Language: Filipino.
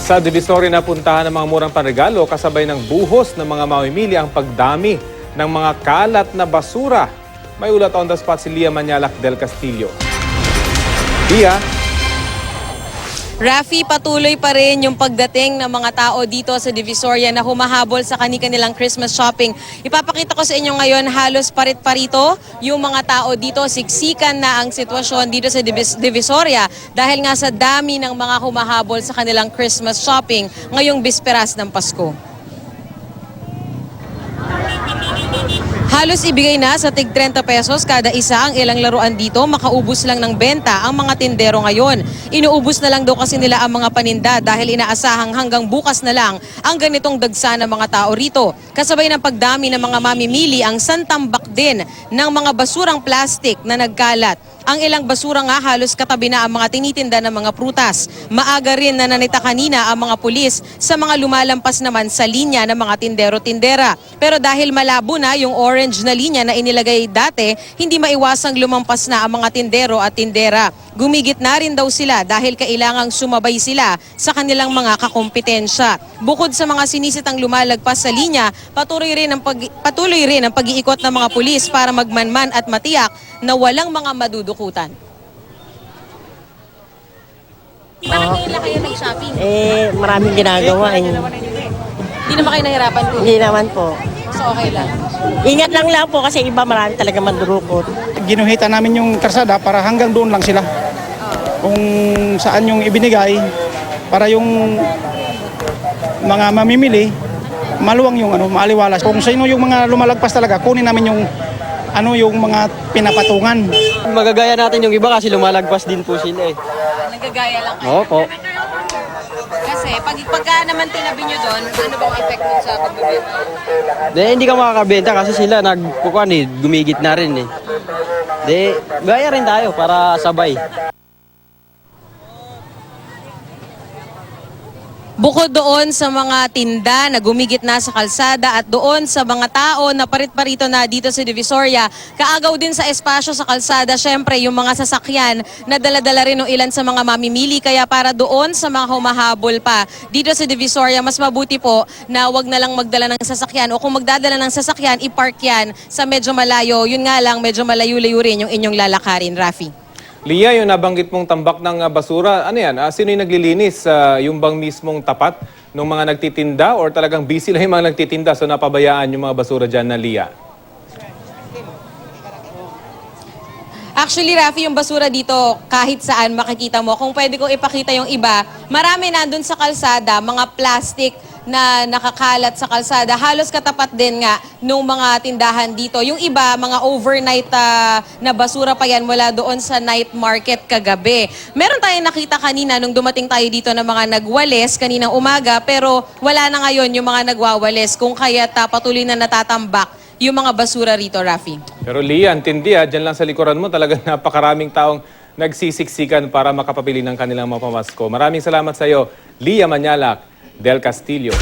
Sa Divisoria na puntahan ng mga murang panregalo kasabay ng buhos ng mga mamimili ang pagdami ng mga kalat na basura. May ulat on the spot si Lia Manyalak del Castillo. Lia? Rafi, patuloy pa rin yung pagdating ng mga tao dito sa Divisoria na humahabol sa kanilang Christmas shopping. Ipapakita ko sa inyo ngayon, halos parit-parito yung mga tao dito. Siksikan na ang sitwasyon dito sa Divisoria dahil nga sa dami ng mga humahabol sa kanilang Christmas shopping ngayong bisperas ng Pasko. Halos ibigay na sa tig 30 pesos kada isa ang ilang laruan dito. Makaubos lang ng benta ang mga tindero ngayon. Inuubos na lang daw kasi nila ang mga paninda dahil inaasahang hanggang bukas na lang ang ganitong dagsa ng mga tao rito. Kasabay ng pagdami ng mga mamimili ang santambak din ng mga basurang plastik na nagkalat. Ang ilang basura nga halos katabi na ang mga tinitinda ng mga prutas. Maaga rin na nanita kanina ang mga pulis sa mga lumalampas naman sa linya ng mga tindero-tindera. Pero dahil malabo na yung orange na linya na inilagay dati, hindi maiwasang lumampas na ang mga tindero at tindera. Gumigit na rin daw sila dahil kailangang sumabay sila sa kanilang mga kakompetensya. Bukod sa mga sinisitang lumalagpas sa linya, patuloy rin ang pag-iikot ng mga pulis para magmanman at matiyak na walang mga madudukutan. Bakit ngayon lang kayo nag-shopping? Maraming ginagawa. Hindi naman kayo nahirapan po? Hindi naman po. So okay lang. Ingat lang po kasi iba marami talaga mandurukot. Ginuhita namin yung karsada para hanggang doon lang sila. Kung saan yung ibinigay para yung mga mamimili, maluwang yung maaliwalas. Kung sino yung mga lumalagpas talaga, kunin namin yung yung mga pinapatungan. Magagaya natin yung iba kasi lumalagpas din po sila eh. Nagagaya lang kayo? Opo. Kasi pagka naman tinabi nyo doon, ano bang effect nun sa pagbibenta? Hindi ka makakabenta kasi sila gumigit na rin eh. Gaya rin tayo para sabay. Bukod doon sa mga tinda na gumigit na sa kalsada at doon sa mga tao na parit-parito na dito sa Divisoria, kaagaw din sa espasyo sa kalsada, syempre yung mga sasakyan na dala-dala rin ng ilan sa mga mamimili. Kaya para doon sa mga humahabol pa dito sa Divisoria, mas mabuti po na wag na lang magdala ng sasakyan o kung magdadala ng sasakyan, ipark yan sa medyo malayo. Yun nga lang, medyo malayo-layo rin yung inyong lalakarin, Rafi. Lia, yung nabanggit mong tambak ng basura, ano yan? Sino yung naglilinis? Yung bang mismong tapat ng mga nagtitinda or talagang busy lang yung mga nagtitinda so napabayaan yung mga basura dyan na Lia? Actually, Rafi, yung basura dito, kahit saan makikita mo. Kung pwede kong ipakita yung iba, marami nandun sa kalsada, mga plastic na nakakalat sa kalsada. Halos katapat din nga nung mga tindahan dito. Yung iba, mga overnight na basura pa yan mula doon sa night market kagabi. Meron tayong nakita kanina nung dumating tayo dito ng mga nagwalis kaninang umaga, pero wala na ngayon yung mga nagwawalis. Kung kaya't patuloy na natatambak yung mga basura rito, Rafi. Pero Lia, antindi dyan lang sa likuran mo talagang napakaraming taong nagsisiksikan para makapabili ng kanilang mga pamasko. Maraming salamat sa iyo, Lia Manyalak del Castillo.